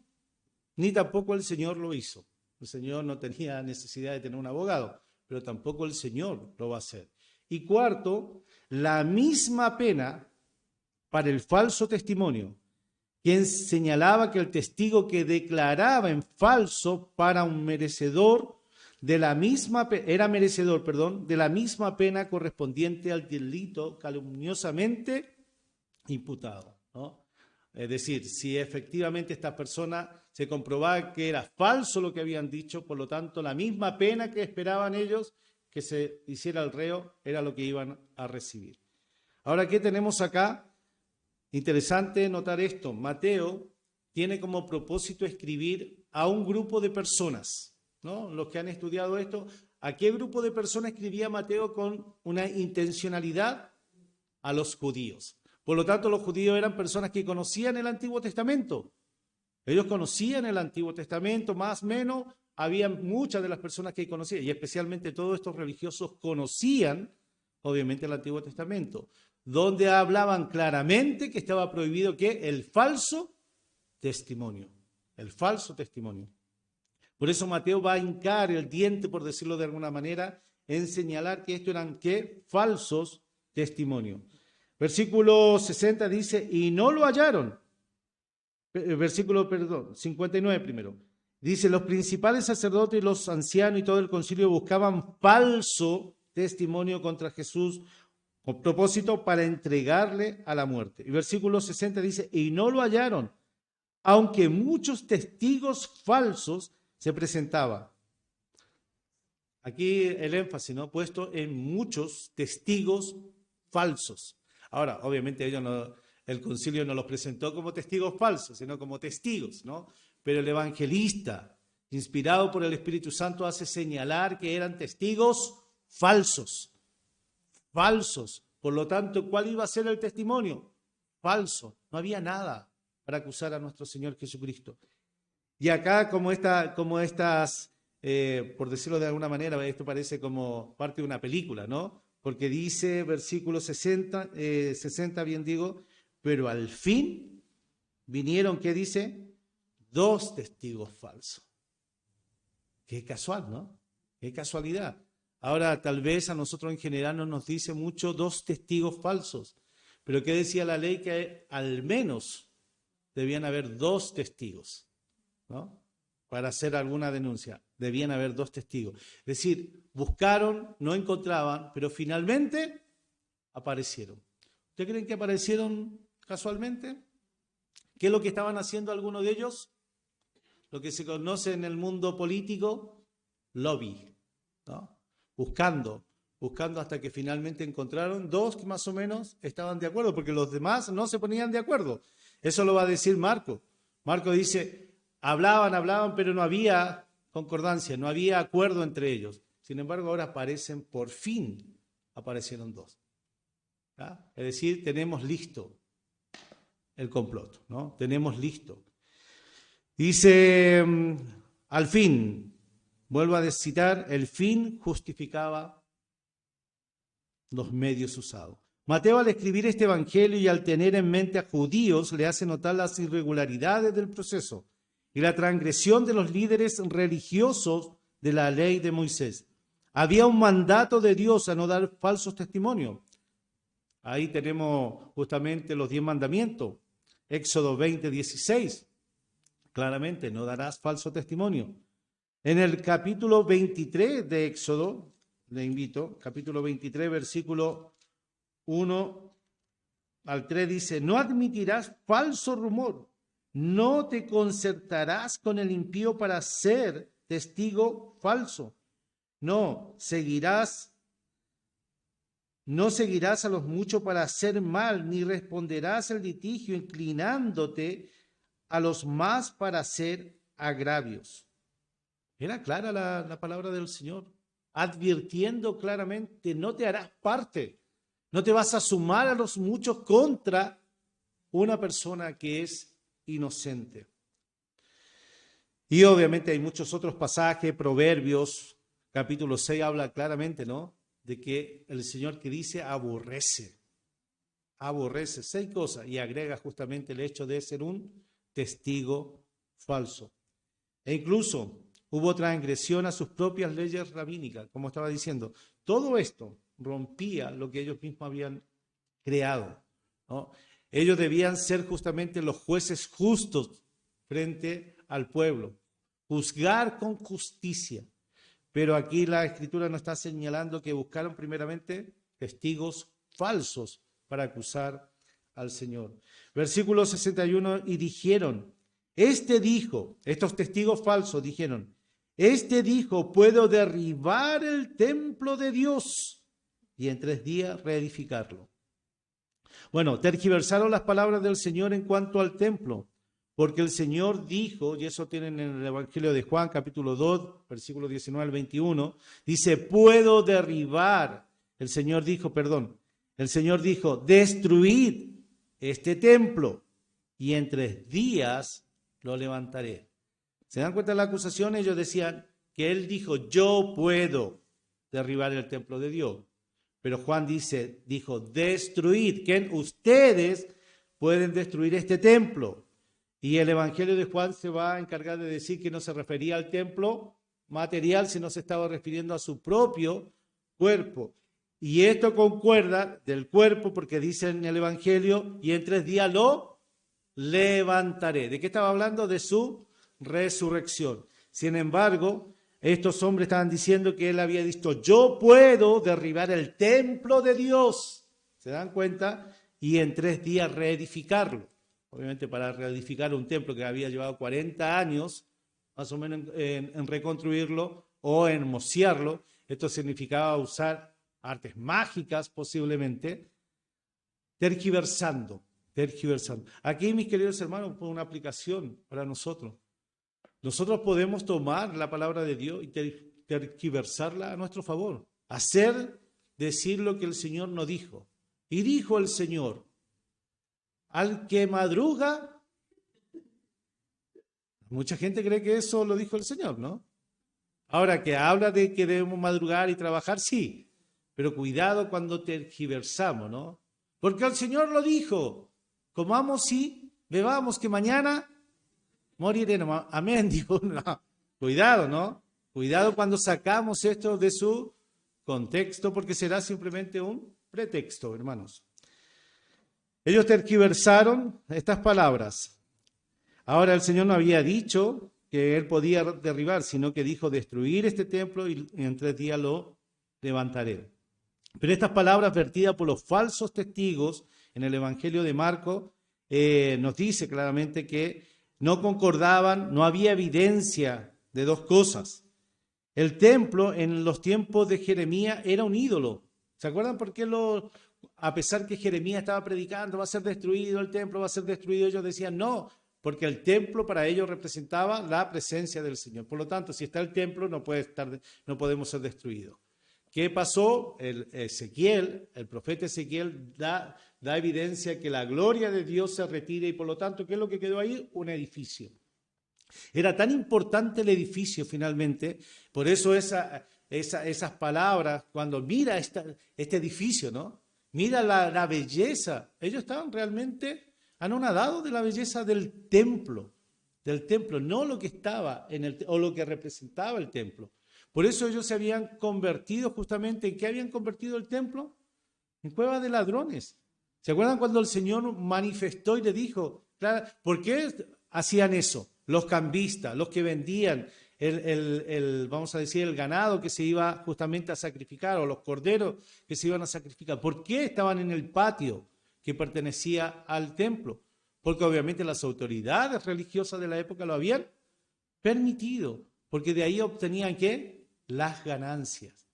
ni tampoco el Señor lo hizo. El Señor no tenía necesidad de tener un abogado, pero tampoco el Señor lo va a hacer. Y cuarto, la misma pena para el falso testimonio, quien señalaba que el testigo que declaraba en falso para un merecedor de la misma era merecedor, de la misma pena correspondiente al delito calumniosamente imputado, ¿no? Es decir, si efectivamente esta persona se comprobaba que era falso lo que habían dicho, por lo tanto, la misma pena que esperaban ellos que se hiciera el reo era lo que iban a recibir. Ahora, ¿qué tenemos acá? Interesante notar esto. Mateo tiene como propósito escribir a un grupo de personas, ¿no? Los que han estudiado esto, ¿a qué grupo de personas escribía Mateo con una intencionalidad? A los judíos. Por lo tanto, los judíos eran personas que conocían el Antiguo Testamento. Ellos conocían el Antiguo Testamento, más o menos, había muchas de las personas que conocían, y especialmente todos estos religiosos conocían, obviamente, el Antiguo Testamento, donde hablaban claramente que estaba prohibido ¿qué? El falso testimonio. El falso testimonio. Por eso Mateo va a hincar el diente, por decirlo de alguna manera, en señalar que esto eran ¿qué? Falsos testimonios. Versículo 60 dice, y no lo hallaron. Versículo, 59 primero. Dice, los principales sacerdotes, los ancianos y todo el concilio buscaban falso testimonio contra Jesús con propósito para entregarle a la muerte. Y versículo 60 dice, y no lo hallaron, aunque muchos testigos falsos se presentaban. Aquí el énfasis, ¿no? Puesto en muchos testigos falsos. Ahora, obviamente el concilio no los presentó como testigos falsos, sino como testigos, ¿no? Pero el evangelista, inspirado por el Espíritu Santo, hace señalar que eran testigos falsos. Falsos. Por lo tanto, ¿cuál iba a ser el testimonio? Falso. No había nada para acusar a nuestro Señor Jesucristo. Y acá, como estas, por decirlo de alguna manera, esto parece como parte de una película, ¿no? Porque dice, versículo 60, bien digo, pero al fin vinieron, ¿qué dice? 2 testigos falsos. Qué casual, ¿no? Qué casualidad. Ahora, tal vez a nosotros en general no nos dice mucho 2 testigos falsos, pero ¿qué decía la ley? Que al menos debían haber 2 testigos, ¿no? Para hacer alguna denuncia, debían haber 2 testigos. Es decir, buscaron, no encontraban, pero finalmente aparecieron. ¿Ustedes creen que aparecieron casualmente? ¿Qué es lo que estaban haciendo algunos de ellos? Lo que se conoce en el mundo político, lobby, ¿no? Buscando hasta que finalmente encontraron dos que más o menos estaban de acuerdo, porque los demás no se ponían de acuerdo. Eso lo va a decir Marco. Marco dice, hablaban, pero no había concordancia, no había acuerdo entre ellos. Sin embargo, ahora por fin aparecieron dos. ¿Ya? Es decir, tenemos listo el complot, ¿no? Tenemos listo. Dice, al fin, vuelvo a citar, el fin justificaba los medios usados. Mateo, al escribir este evangelio y al tener en mente a judíos, le hace notar las irregularidades del proceso y la transgresión de los líderes religiosos de la ley de Moisés. Había un mandato de Dios a no dar falsos testimonios. Ahí tenemos justamente los 10 mandamientos. Éxodo 20:16. Claramente, no darás falso testimonio. En el capítulo 23 de Éxodo, le invito, capítulo 23, versículo 1 al 3 dice, no admitirás falso rumor, no te concertarás con el impío para ser testigo falso, no seguirás a los muchos para hacer mal, ni responderás al litigio inclinándote a los más para hacer agravios. Era clara la palabra del Señor, advirtiendo claramente, no te harás parte, no te vas a sumar a los muchos contra una persona que es inocente. Y obviamente hay muchos otros pasajes, Proverbios, capítulo 6 habla claramente, ¿no? De que el Señor que dice aborrece 6 cosas y agrega justamente el hecho de ser un testigo falso. E incluso hubo transgresión a sus propias leyes rabínicas, como estaba diciendo. Todo esto rompía lo que ellos mismos habían creado, ¿no? Ellos debían ser justamente los jueces justos frente al pueblo, juzgar con justicia. Pero aquí la Escritura nos está señalando que buscaron primeramente testigos falsos para acusar al Señor. Versículo 61, y dijeron, estos testigos falsos dijeron, dijo, puedo derribar el templo de Dios y en 3 días reedificarlo. Bueno, tergiversaron las palabras del Señor en cuanto al templo, porque el Señor dijo, y eso tienen en el Evangelio de Juan, capítulo 2, versículo 19 al 21, dice, puedo derribar, el Señor dijo, destruid este templo y en 3 días lo levantaré. ¿Se dan cuenta de la acusación? Ellos decían que él dijo, yo puedo derribar el templo de Dios. Pero Juan dijo, destruid, que ustedes pueden destruir este templo. Y el Evangelio de Juan se va a encargar de decir que no se refería al templo material, sino se estaba refiriendo a su propio cuerpo. Y esto concuerda del cuerpo porque dice en el Evangelio, y en 3 días lo levantaré. ¿De qué estaba hablando? De su resurrección. Sin embargo, estos hombres estaban diciendo que él había dicho, yo puedo derribar el templo de Dios. ¿Se dan cuenta? Y en 3 días reedificarlo. Obviamente para reedificar un templo que había llevado 40 años, más o menos en reconstruirlo o en mociarlo, esto significaba usar artes mágicas posiblemente, tergiversando. Aquí, mis queridos hermanos, fue una aplicación para nosotros. Nosotros podemos tomar la palabra de Dios y tergiversarla a nuestro favor, decir lo que el Señor no dijo. Y dijo el Señor, al que madruga, mucha gente cree que eso lo dijo el Señor, ¿no? Ahora, que habla de que debemos madrugar y trabajar, sí, pero cuidado cuando tergiversamos, ¿no? Porque el Señor lo dijo, comamos y bebamos, que mañana moriremos. Amén, dijo. No. Cuidado, ¿no? Cuidado cuando sacamos esto de su contexto, porque será simplemente un pretexto, hermanos. Ellos tergiversaron estas palabras. Ahora el Señor no había dicho que Él podía derribar, sino que dijo destruir este templo y en 3 días lo levantaré. Pero estas palabras vertidas por los falsos testigos en el Evangelio de Marcos nos dice claramente que no concordaban, no había evidencia de dos cosas. El templo en los tiempos de Jeremías era un ídolo. ¿Se acuerdan por qué a pesar que Jeremías estaba predicando, va a ser destruido el templo, va a ser destruido, ellos decían no, porque el templo para ellos representaba la presencia del Señor. Por lo tanto, si está el templo, no podemos ser destruidos. ¿Qué pasó? El profeta Ezequiel da evidencia que la gloria de Dios se retira y por lo tanto, ¿qué es lo que quedó ahí? Un edificio. Era tan importante el edificio finalmente, por eso esas palabras, cuando mira este edificio, ¿no? Mira la belleza. Ellos estaban realmente anonadados de la belleza del templo, no lo que estaba o lo que representaba el templo. Por eso ellos se habían convertido justamente, ¿en qué habían convertido el templo? En cueva de ladrones. ¿Se acuerdan cuando el Señor manifestó y le dijo, claro, ¿por qué hacían eso? Los cambistas, los que vendían vamos a decir, el ganado que se iba justamente a sacrificar o los corderos que se iban a sacrificar. ¿Por qué estaban en el patio que pertenecía al templo? Porque obviamente las autoridades religiosas de la época lo habían permitido, porque de ahí obtenían ¿qué? Las ganancias.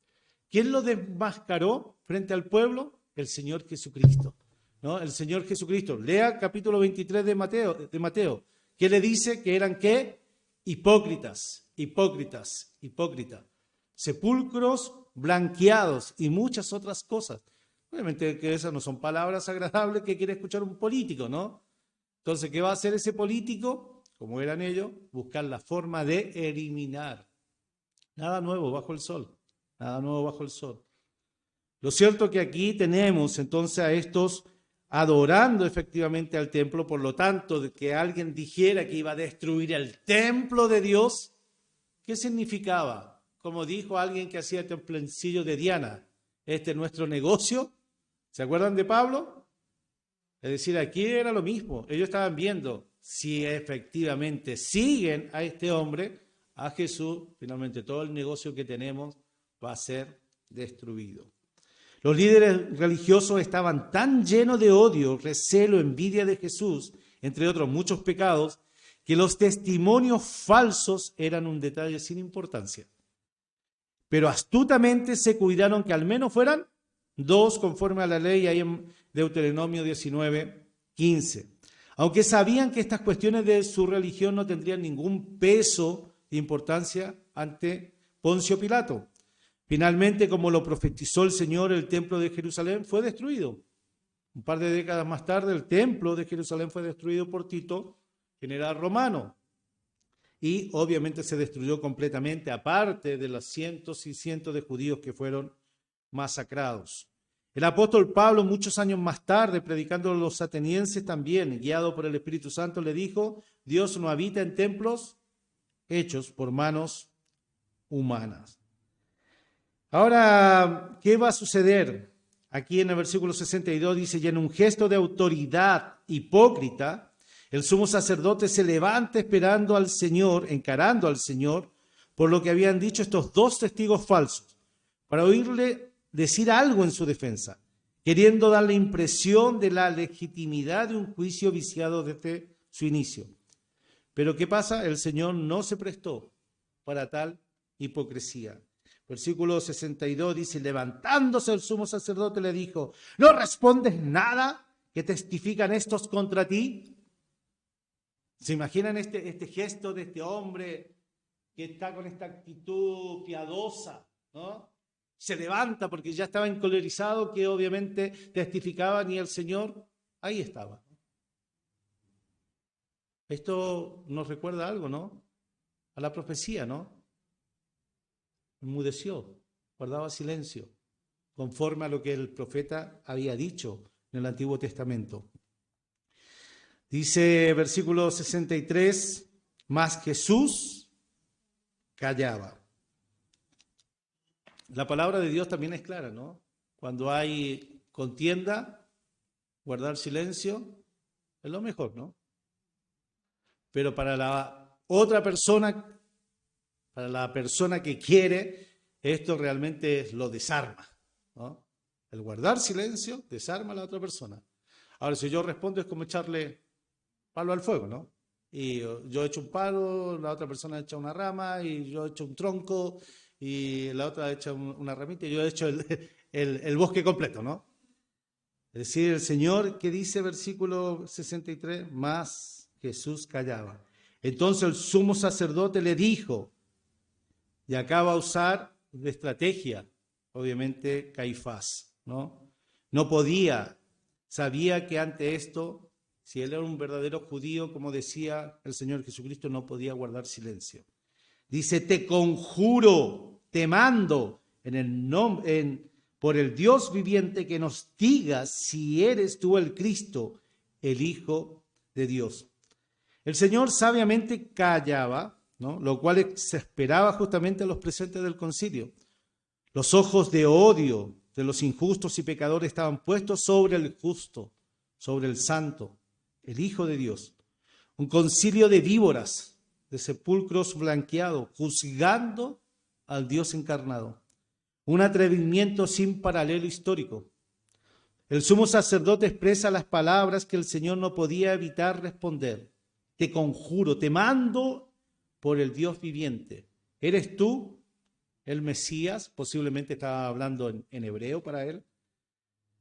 ¿Quién lo desmascaró frente al pueblo? El Señor Jesucristo, ¿no? El Señor Jesucristo. Lea capítulo 23 de Mateo. ¿Qué le dice? Que eran ¿qué? Hipócritas. Sepulcros blanqueados y muchas otras cosas. Obviamente que esas no son palabras agradables que quiere escuchar un político, ¿no? Entonces, ¿qué va a hacer ese político? Como eran ellos, buscar la forma de eliminar. Nada nuevo bajo el sol. Nada nuevo bajo el sol. Lo cierto es que aquí tenemos entonces a estos adorando efectivamente al templo, por lo tanto, de que alguien dijera que iba a destruir el templo de Dios, ¿qué significaba? Como dijo alguien que hacía templencillo de Diana, este es nuestro negocio. ¿Se acuerdan de Pablo? Es decir, aquí era lo mismo. Ellos estaban viendo si efectivamente siguen a este hombre, a Jesús, finalmente todo el negocio que tenemos va a ser destruido. Los líderes religiosos estaban tan llenos de odio, recelo, envidia de Jesús, entre otros muchos pecados, que los testimonios falsos eran un detalle sin importancia. Pero astutamente se cuidaron que al menos fueran dos conforme a la ley, ahí en Deuteronomio 19:15. Aunque sabían que estas cuestiones de su religión no tendrían ningún peso de importancia ante Poncio Pilato. Finalmente, como lo profetizó el Señor, el templo de Jerusalén fue destruido. Un par de décadas más tarde, el templo de Jerusalén fue destruido por Tito, general romano. Y obviamente se destruyó completamente, aparte de los cientos y cientos de judíos que fueron masacrados. El apóstol Pablo, muchos años más tarde, predicando a los atenienses también, guiado por el Espíritu Santo, le dijo, Dios no habita en templos hechos por manos humanas. Ahora, ¿qué va a suceder? Aquí en el versículo 62 dice, y en un gesto de autoridad hipócrita, el sumo sacerdote se levanta esperando al Señor, encarando al Señor, por lo que habían dicho estos dos testigos falsos, para oírle decir algo en su defensa, queriendo dar la impresión de la legitimidad de un juicio viciado desde su inicio. Pero ¿qué pasa? El Señor no se prestó para tal hipocresía. Versículo 62 dice, levantándose el sumo sacerdote le dijo, ¿no respondes nada que testifican estos contra ti? ¿Se imaginan este gesto de este hombre que está con esta actitud piadosa, ¿no? Se levanta porque ya estaba encolerizado, que obviamente testificaba, y el Señor ahí estaba. Esto nos recuerda algo, ¿no? A la profecía, ¿no? Enmudeció, guardaba silencio, conforme a lo que el profeta había dicho en el Antiguo Testamento. Dice versículo 63, mas Jesús callaba. La palabra de Dios también es clara, ¿no? Cuando hay contienda, guardar silencio es lo mejor, ¿no? Pero para la otra persona, para la persona que quiere, esto realmente lo desarma, ¿no? El guardar silencio desarma a la otra persona. Ahora, si yo respondo es como echarle palo al fuego, ¿no? Y yo echo un palo, la otra persona echa una rama, y yo echo un tronco, y la otra echa una ramita, y yo echo el bosque completo, ¿no? Es decir, el Señor, ¿qué dice versículo 63? Más Jesús callaba. Entonces el sumo sacerdote le dijo, y acaba a usar de estrategia, obviamente Caifás, ¿no? No podía, sabía que ante esto, si él era un verdadero judío, como decía el Señor Jesucristo, no podía guardar silencio. Dice, te conjuro, te mando por el Dios viviente que nos digas si eres tú el Cristo, el Hijo de Dios. El Señor sabiamente callaba, ¿no? Lo cual exasperaba justamente a los presentes del concilio. Los ojos de odio de los injustos y pecadores estaban puestos sobre el justo, sobre el santo, el Hijo de Dios. Un concilio de víboras, de sepulcros blanqueados, juzgando al Dios encarnado. Un atrevimiento sin paralelo histórico. El sumo sacerdote expresa las palabras que el Señor no podía evitar responder. Te conjuro, te mando por el Dios viviente. ¿Eres tú el Mesías? Posiblemente estaba hablando en hebreo para él.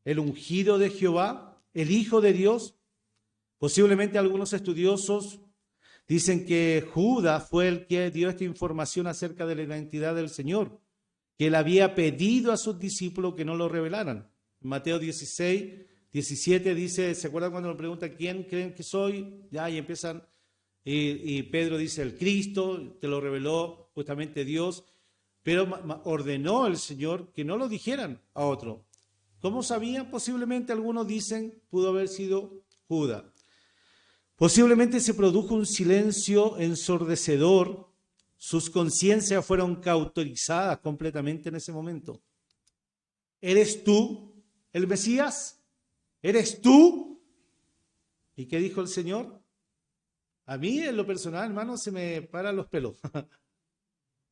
El ungido de Jehová, el Hijo de Dios. Posiblemente algunos estudiosos dicen que Judas fue el que dio esta información acerca de la identidad del Señor, que él había pedido a sus discípulos que no lo revelaran. En Mateo 16, 17 dice, ¿se acuerdan cuando le preguntan quién creen que soy? Ya, y empiezan, y Pedro dice, el Cristo, te lo reveló justamente Dios, pero ordenó el Señor que no lo dijeran a otro. ¿Cómo sabían? Posiblemente algunos dicen, pudo haber sido Judas. Posiblemente se produjo un silencio ensordecedor, sus conciencias fueron cauterizadas completamente en ese momento. ¿Eres tú el Mesías? ¿Eres tú? ¿Y qué dijo el Señor? A mí, en lo personal, hermano, se me paran los pelos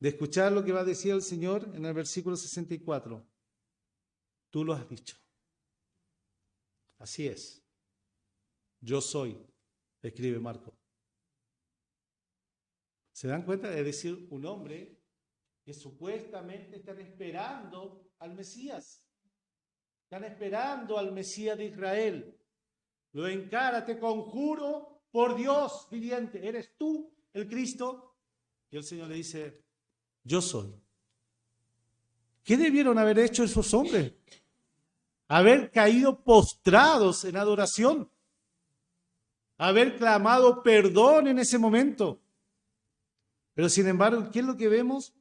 de escuchar lo que va a decir el Señor en el versículo 64. Tú lo has dicho. Así es. Yo soy, escribe Marco. ¿Se dan cuenta? Es decir, un hombre que supuestamente están esperando al Mesías. Están esperando al Mesías de Israel. Lo encara, te conjuro por Dios viviente. ¿Eres tú el Cristo? Y el Señor le dice, yo soy. ¿Qué debieron haber hecho esos hombres? Haber caído postrados en adoración. Haber clamado perdón en ese momento. Pero sin embargo, ¿qué es lo que vemos?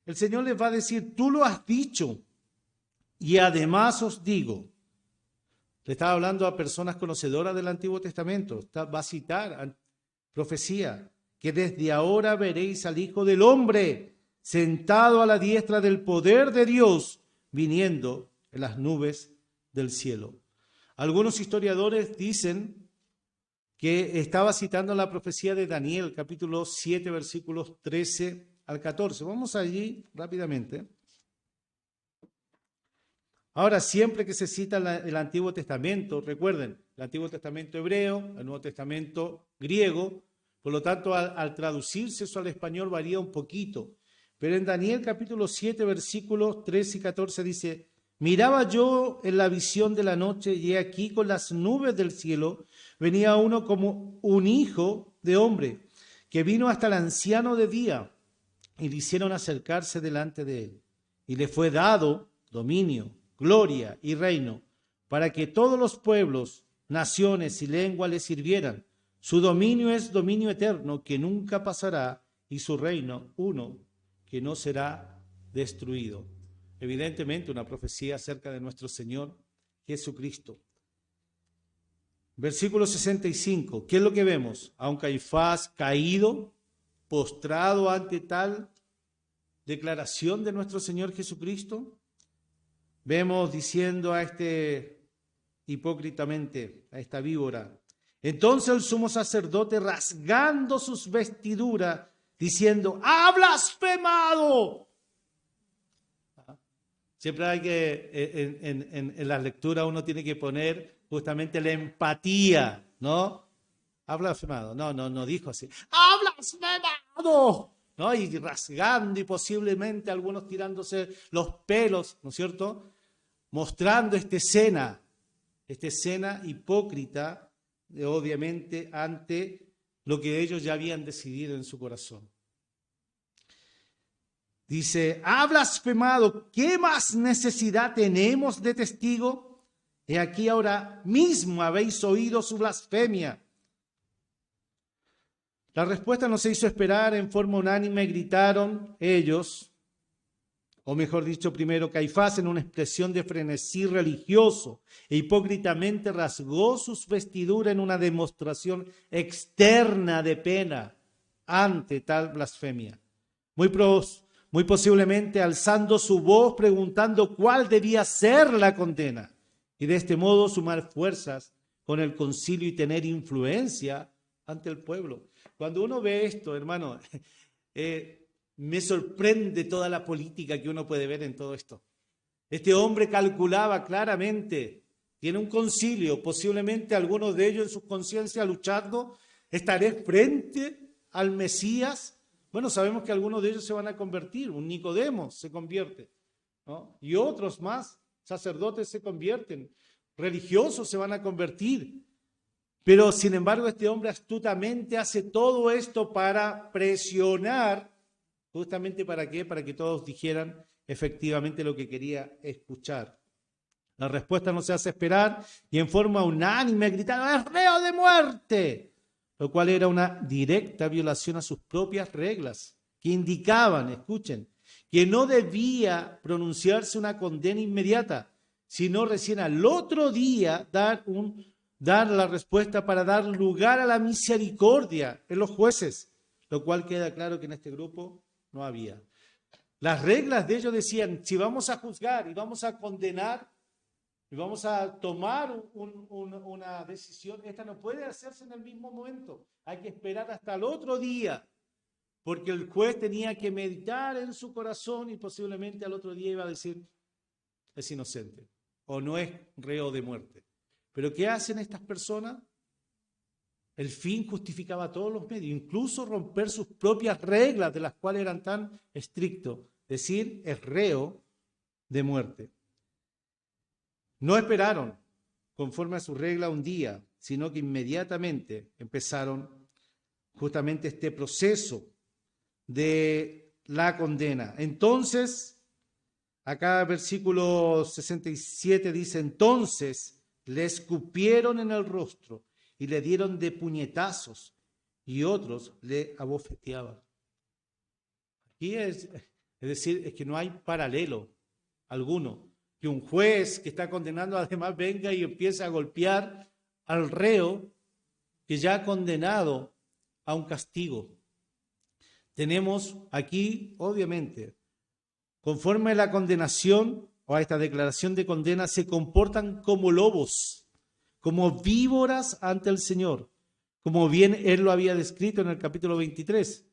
El Señor les va a decir, tú lo has dicho. Y además os digo, le estaba hablando a personas conocedoras del Antiguo Testamento, va a citar profecía, que desde ahora veréis al Hijo del Hombre sentado a la diestra del poder de Dios, viniendo en las nubes del cielo. Algunos historiadores dicen que estaba citando la profecía de Daniel, capítulo 7, versículos 13 al 14. Vamos allí rápidamente. Ahora, siempre que se cita el Antiguo Testamento, recuerden, el Antiguo Testamento hebreo, el Nuevo Testamento griego, por lo tanto, al traducirse eso al español varía un poquito. Pero en Daniel capítulo 7, versículos 13 y 14 dice, miraba yo en la visión de la noche y he aquí con las nubes del cielo venía uno como un hijo de hombre, que vino hasta el anciano de día y le hicieron acercarse delante de él. Y le fue dado dominio, gloria y reino, para que todos los pueblos, naciones y lenguas le sirvieran. Su dominio es dominio eterno que nunca pasará y su reino uno que no será destruido. Evidentemente una profecía acerca de nuestro Señor Jesucristo. Versículo 65, ¿qué es lo que vemos? A un Caifás caído, postrado ante tal declaración de nuestro Señor Jesucristo. Vemos diciendo a hipócritamente, a esta víbora. Entonces el sumo sacerdote, rasgando sus vestiduras, diciendo, ¡ha blasfemado! Siempre hay que, en la lectura uno tiene que poner justamente la empatía, ¿no? Ha blasfemado. No dijo así. ¡Ha blasfemado! ¿No? Y rasgando y posiblemente algunos tirándose los pelos, ¿no es cierto? Mostrando esta escena hipócrita, obviamente, ante lo que ellos ya habían decidido en su corazón. Dice, ha blasfemado, ¿qué más necesidad tenemos de testigo? He aquí ahora mismo habéis oído su blasfemia. La respuesta no se hizo esperar, en forma unánime gritaron ellos, o mejor dicho, primero Caifás, en una expresión de frenesí religioso, e hipócritamente rasgó sus vestiduras en una demostración externa de pena ante tal blasfemia. Muy posiblemente alzando su voz preguntando cuál debía ser la condena y de este modo sumar fuerzas con el concilio y tener influencia ante el pueblo. Cuando uno ve esto, hermano, me sorprende toda la política que uno puede ver en todo esto. Este hombre calculaba claramente, tiene un concilio, posiblemente algunos de ellos en sus conciencias luchando, estaré frente al Mesías. Bueno, sabemos que algunos de ellos se van a convertir, un Nicodemo se convierte, ¿no? Y otros más, sacerdotes se convierten, religiosos se van a convertir. Pero sin embargo este hombre astutamente hace todo esto para presionar, justamente ¿para qué? Para que todos dijeran efectivamente lo que quería escuchar. La respuesta no se hace esperar y en forma unánime gritaron, ¡es reo de muerte! Lo cual era una directa violación a sus propias reglas, que indicaban, escuchen, que no debía pronunciarse una condena inmediata, sino recién al otro día dar la respuesta para dar lugar a la misericordia en los jueces, lo cual queda claro que en este grupo no había. Las reglas de ellos decían, si vamos a juzgar y vamos a condenar, y vamos a tomar una decisión, esta no puede hacerse en el mismo momento. Hay que esperar hasta el otro día, porque el juez tenía que meditar en su corazón y posiblemente al otro día iba a decir, es inocente o no es reo de muerte. Pero ¿qué hacen estas personas? El fin justificaba todos los medios, incluso romper sus propias reglas de las cuales eran tan estrictos. Decir, es reo de muerte. No esperaron conforme a su regla un día, sino que inmediatamente empezaron justamente este proceso de la condena. Entonces, acá versículo 67 dice, entonces le escupieron en el rostro y le dieron de puñetazos y otros le abofeteaban. Aquí es decir, es que no hay paralelo alguno. Que un juez que está condenando además venga y empiece a golpear al reo que ya ha condenado a un castigo. Tenemos aquí, obviamente, conforme a la condenación o a esta declaración de condena, se comportan como lobos, como víboras ante el Señor, como bien Él lo había descrito en el capítulo 23.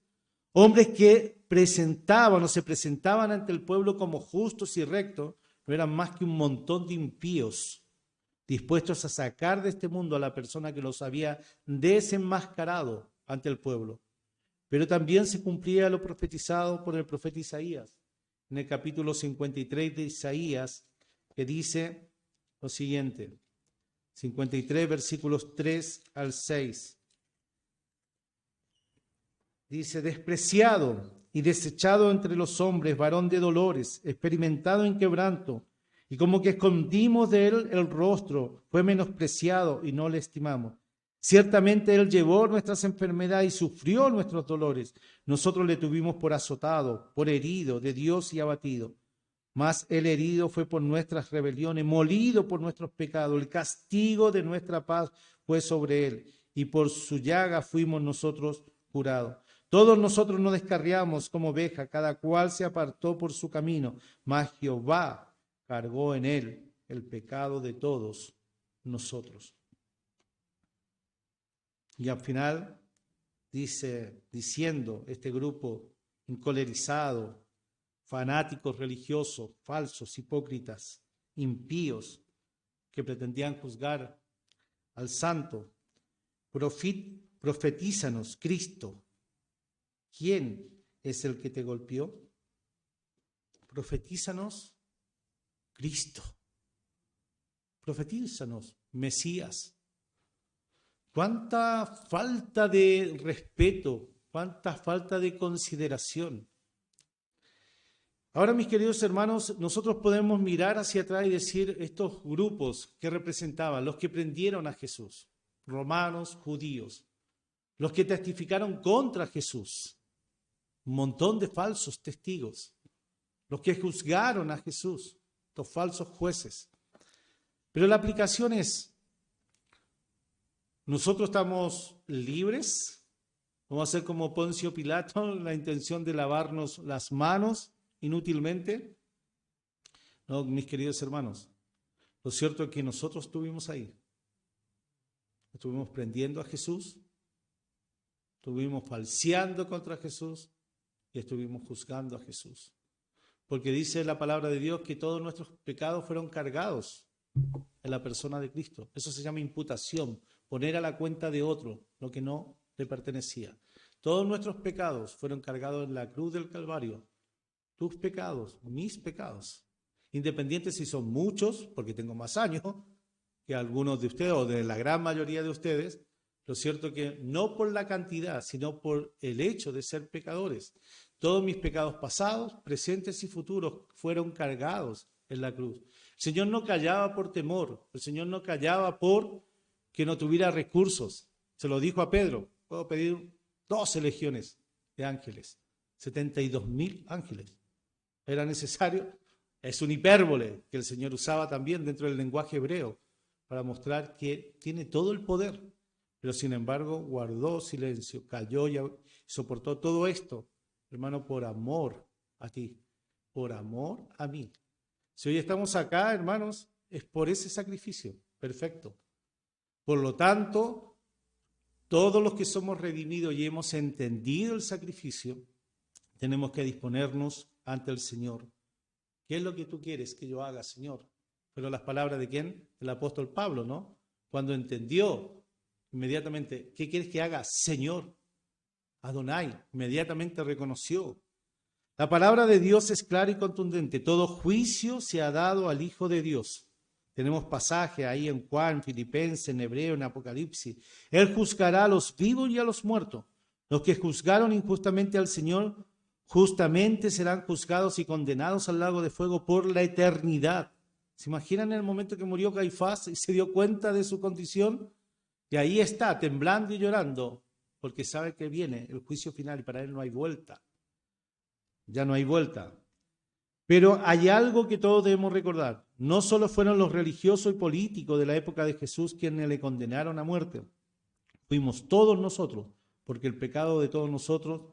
Hombres que presentaban o se presentaban ante el pueblo como justos y rectos, no eran más que un montón de impíos, dispuestos a sacar de este mundo a la persona que los había desenmascarado ante el pueblo. Pero también se cumplía lo profetizado por el profeta Isaías, en el capítulo 53 de Isaías, que dice lo siguiente, 53 versículos 3 al 6. Dice, despreciado y desechado entre los hombres, varón de dolores, experimentado en quebranto, y como que escondimos de él el rostro, fue menospreciado y no le estimamos. Ciertamente él llevó nuestras enfermedades y sufrió nuestros dolores. Nosotros le tuvimos por azotado, por herido de Dios y abatido. Mas el herido fue por nuestras rebeliones, molido por nuestros pecados. El castigo de nuestra paz fue sobre él, y por su llaga fuimos nosotros curados. Todos nosotros nos descarriamos como oveja, cada cual se apartó por su camino, mas Jehová cargó en él el pecado de todos nosotros. Y al final diciendo este grupo encolerizado, fanáticos religiosos, falsos, hipócritas, impíos, que pretendían juzgar al santo. Profetízanos, Cristo. ¿Quién es el que te golpeó? Profetízanos, Cristo. Profetízanos, Mesías. Cuánta falta de respeto, cuánta falta de consideración. Ahora, mis queridos hermanos, nosotros podemos mirar hacia atrás y decir estos grupos que representaban, los que prendieron a Jesús, romanos, judíos, los que testificaron contra Jesús, un montón de falsos testigos, los que juzgaron a Jesús, estos falsos jueces. Pero la aplicación es, nosotros estamos libres, vamos a ser como Poncio Pilato, la intención de lavarnos las manos inútilmente. No, mis queridos hermanos, lo cierto es que nosotros estuvimos ahí. Estuvimos prendiendo a Jesús, estuvimos falseando contra Jesús y estuvimos juzgando a Jesús. Porque dice la palabra de Dios que todos nuestros pecados fueron cargados en la persona de Cristo. Eso se llama imputación, poner a la cuenta de otro lo que no le pertenecía. Todos nuestros pecados fueron cargados en la cruz del Calvario. Tus pecados, mis pecados. Independientes si son muchos, porque tengo más años que algunos de ustedes o de la gran mayoría de ustedes, lo cierto es que no por la cantidad, sino por el hecho de ser pecadores. Todos mis pecados pasados, presentes y futuros fueron cargados en la cruz. El Señor no callaba por temor, el Señor no callaba por que no tuviera recursos. Se lo dijo a Pedro, puedo pedir 12 legiones de ángeles, 72.000 ángeles. Era necesario, es un hipérbole que el Señor usaba también dentro del lenguaje hebreo para mostrar que tiene todo el poder, pero sin embargo guardó silencio, calló y soportó todo esto, hermano, por amor a ti, por amor a mí. Si hoy estamos acá, hermanos, es por ese sacrificio perfecto. Por lo tanto, todos los que somos redimidos y hemos entendido el sacrificio, tenemos que disponernos ante el Señor. ¿Qué es lo que tú quieres que yo haga, Señor? Pero las palabras de ¿quién? Del apóstol Pablo, ¿no? Cuando entendió inmediatamente, ¿qué quieres que haga, Señor? Adonai, inmediatamente reconoció. La palabra de Dios es clara y contundente. Todo juicio se ha dado al Hijo de Dios. Tenemos pasajes ahí en Juan, Filipenses, en Hebreo, en Apocalipsis. Él juzgará a los vivos y a los muertos. Los que juzgaron injustamente al Señor, justamente serán juzgados y condenados al lago de fuego por la eternidad. ¿Se imaginan en el momento que murió Caifás y se dio cuenta de su condición? Y ahí está, temblando y llorando, porque sabe que viene el juicio final y para él no hay vuelta. Ya no hay vuelta. Pero hay algo que todos debemos recordar. No solo fueron los religiosos y políticos de la época de Jesús quienes le condenaron a muerte. Fuimos todos nosotros, porque el pecado de todos nosotros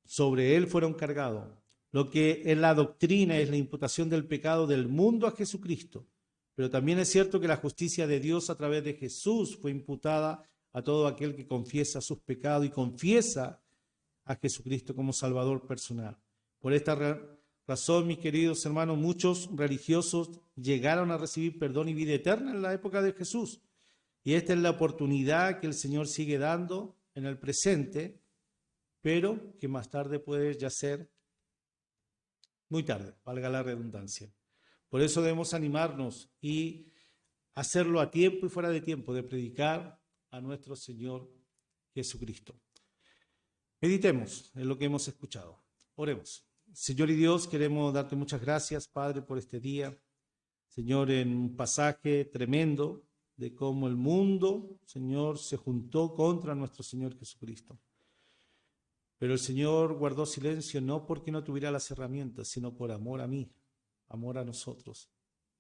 sobre él fueron cargados. Lo que en la doctrina es la imputación del pecado del mundo a Jesucristo. Pero también es cierto que la justicia de Dios a través de Jesús fue imputada a todo aquel que confiesa sus pecados y confiesa a Jesucristo como Salvador personal. Por esta razón, mis queridos hermanos, muchos religiosos llegaron a recibir perdón y vida eterna en la época de Jesús. Y esta es la oportunidad que el Señor sigue dando en el presente, pero que más tarde puede ya ser muy tarde, valga la redundancia. Por eso debemos animarnos y hacerlo a tiempo y fuera de tiempo, de predicar a nuestro Señor Jesucristo. Meditemos en lo que hemos escuchado. Oremos. Señor y Dios, queremos darte muchas gracias, Padre, por este día. Señor, en un pasaje tremendo de cómo el mundo, Señor, se juntó contra nuestro Señor Jesucristo. Pero el Señor guardó silencio no porque no tuviera las herramientas, sino por amor a mí, amor a nosotros.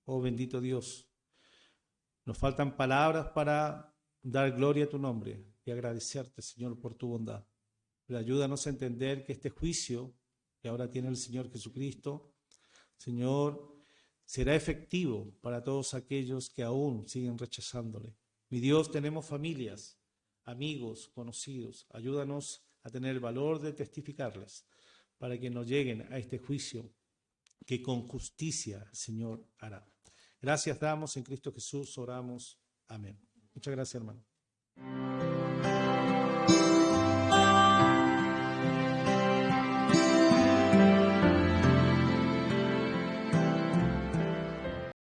Oh bendito Dios, nos faltan palabras para dar gloria a tu nombre y agradecerte, Señor, por tu bondad. Pero ayúdanos a entender que este juicio que ahora tiene el Señor Jesucristo, Señor, será efectivo para todos aquellos que aún siguen rechazándole. Mi Dios, tenemos familias, amigos, conocidos. Ayúdanos a tener el valor de testificarles, para que no lleguen a este juicio que con justicia el Señor hará. Gracias damos en Cristo Jesús, oramos. Amén. Muchas gracias, hermano.